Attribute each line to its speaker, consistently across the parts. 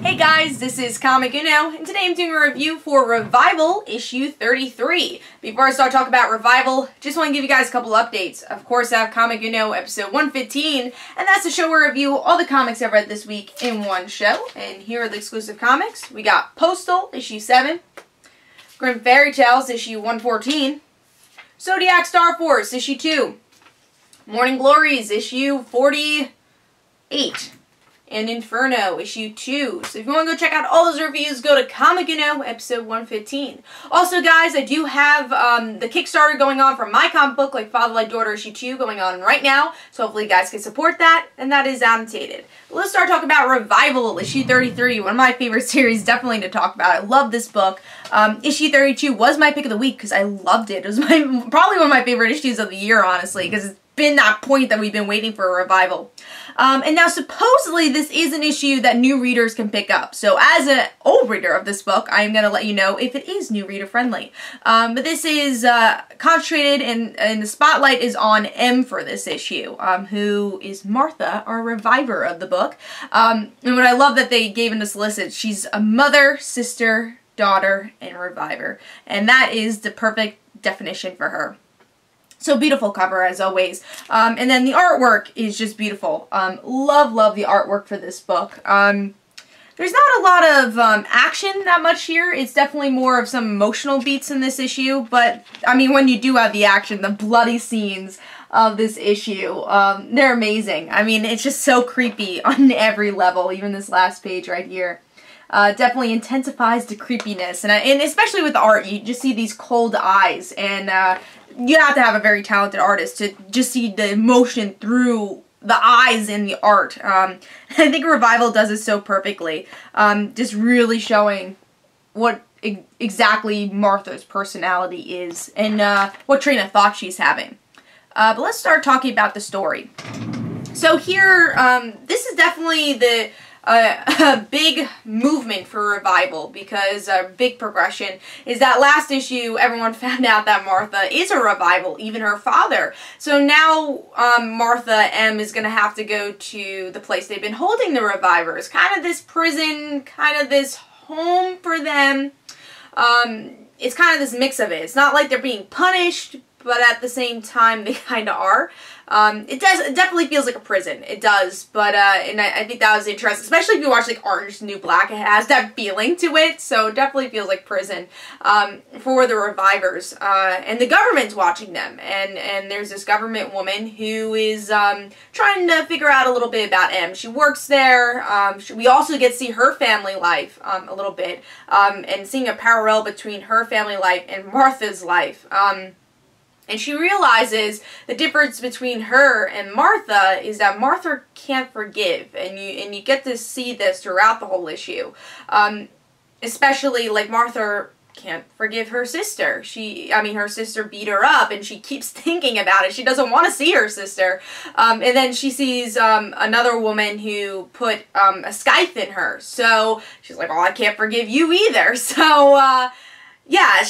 Speaker 1: Hey guys, this is Comic Uno, and today I'm doing a review for Revival issue 33. Before I start talking about Revival, just want to give you guys a couple updates. Of course, I have Comic Uno episode 115, and that's the show where I review all the comics I've read this week in one show. And here are the exclusive comics. We got Postal, issue 7, Grim Fairy Tales, issue 114, Zodiac Star Force, issue 2, Morning Glories, issue 48, and Inferno, issue 2. So if you want to go check out all those reviews, go to Comic Uno, episode 115. Also, guys, I do have the Kickstarter going on for my comic book, like Father Like Daughter, issue 2, going on right now. So hopefully you guys can support that, and that is annotated. But let's start talking about Revival, issue 33, one of my favorite series, definitely to talk about. I love this book. Issue 32 was my pick of the week because I loved it. It was probably one of my favorite issues of the year, honestly, because it's been that point that we've been waiting for a revival. And now supposedly this is an issue that new readers can pick up. So as an old reader of this book, I'm going to let you know if it is new reader friendly. But this is concentrated and the spotlight is on M for this issue, who is Martha, our reviver of the book. And what I love that they gave in the solicit, she's a mother, sister, daughter, and reviver. And that is the perfect definition for her. So beautiful cover as always. And then the artwork is just beautiful. Love the artwork for this book. There's not a lot of action that much here. It's definitely more of some emotional beats in this issue. But, I mean, when you do have the action, the bloody scenes of this issue, they're amazing. I mean, it's just so creepy on every level, even this last page right here. Definitely intensifies the creepiness. And especially with the art, you just see these cold eyes. And you have to have a very talented artist to just see the emotion through the eyes in the art. I think Revival does it so perfectly. Just really showing what exactly Martha's personality is and what train of thought she's having. But let's start talking about the story. So here, this is definitely the a big movement for Revival, because a big progression is that last issue everyone found out that Martha is a revival, even her father. So now Martha M is going to have to go to the place they've been holding the revivers, kind of this prison, kind of this home for them. It's kind of this mix of it. It's not like they're being punished, but at the same time they kind of are. It definitely feels like a prison. It does, but and I think that was interesting, especially if you watch like Orange is the New Black. It has that feeling to it, so it definitely feels like prison for the revivers. And the government's watching them, and there's this government woman who is trying to figure out a little bit about M. She works there. We also get to see her family life a little bit, and seeing a parallel between her family life and Martha's life. And she realizes the difference between her and Martha is that Martha can't forgive, and you get to see this throughout the whole issue. Especially like Martha can't forgive her sister. Her sister beat her up, and she keeps thinking about it. She doesn't want to see her sister. And then she sees another woman who put a scythe in her. So she's like, "Oh, I can't forgive you either." So yeah,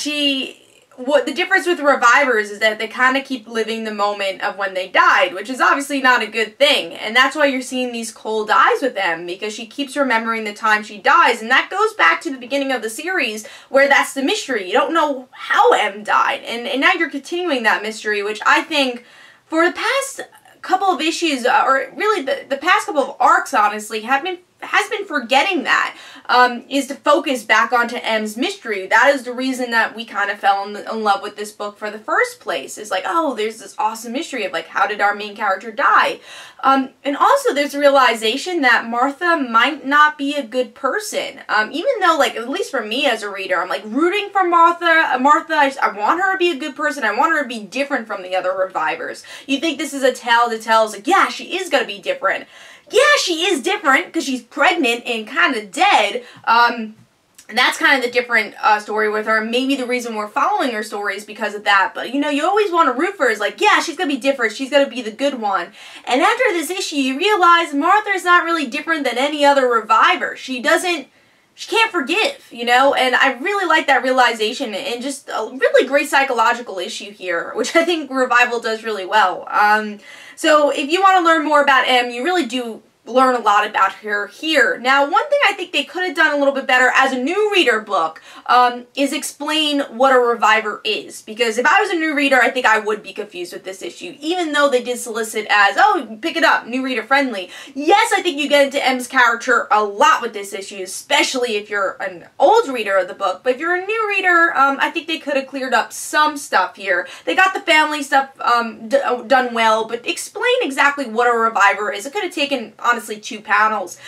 Speaker 1: what the difference with revivers is that they kind of keep living the moment of when they died, which is obviously not a good thing. And that's why you're seeing these cold eyes with them, because she keeps remembering the time she dies. And that goes back to the beginning of the series, where that's the mystery. You don't know how M died. And now you're continuing that mystery, which I think for the past couple of issues, or really the past couple of arcs, honestly, has been forgetting that, is to focus back onto M's mystery. That is the reason that we kind of fell in love with this book for the first place. It's like, oh, there's this awesome mystery of like, how did our main character die? And also there's a realization that Martha might not be a good person. Even though, like, at least for me as a reader, I'm like rooting for Martha. I want her to be a good person. I want her to be different from the other revivers. You think this is a tale to tell. It's like, yeah, she is going to be different. Yeah, she is different because she's pregnant and kind of dead. And that's kind of the different story with her. Maybe the reason we're following her story is because of that. But, you know, you always want to root for her. It's like, yeah, she's going to be different. She's going to be the good one. And after this issue, you realize Martha's not really different than any other reviver. She can't forgive, you know, and I really like that realization, and just a really great psychological issue here, which I think Revival does really well. So if you want to learn more about M, you really do learn a lot about her here. Now, one thing I think they could have done a little bit better as a new reader book is explain what a reviver is. Because if I was a new reader, I think I would be confused with this issue, even though they did solicit as, oh, pick it up, new reader friendly. Yes, I think you get into M's character a lot with this issue, especially if you're an old reader of the book. But if you're a new reader, I think they could have cleared up some stuff here. They got the family stuff done well, but explain exactly what a reviver is. It could have taken, honestly, 2 panels.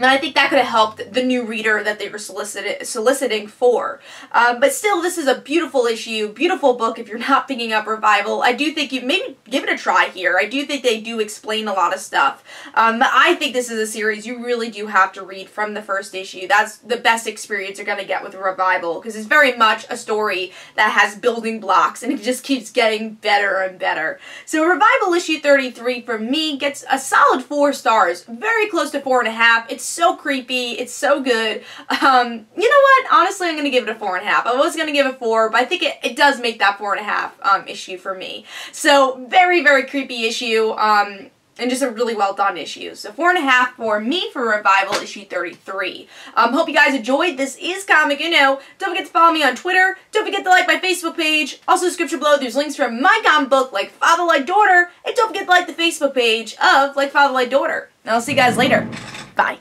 Speaker 1: And I think that could have helped the new reader that they were soliciting for. But still, this is a beautiful issue, beautiful book if you're not picking up Revival. I do think you maybe give it a try here. I do think they do explain a lot of stuff. But I think this is a series you really do have to read from the first issue. That's the best experience you're going to get with Revival, because it's very much a story that has building blocks, and it just keeps getting better and better. So Revival issue 33 for me gets a solid 4 stars, very close to 4.5. It's so creepy. It's so good. You know what? Honestly, I'm going to give it a 4.5. I was going to give it 4, but I think it does make that 4.5 issue for me. So, very, very creepy issue. And just a really well done issue. So 4.5 for me for Revival issue 33. Hope you guys enjoyed. This is Comic Uno. Don't forget to follow me on Twitter. Don't forget to like my Facebook page. Also, description below, there's links from my comic book, Like Father, Like Daughter. And don't forget to like the Facebook page of Like Father, Like Daughter. And I'll see you guys later. Bye.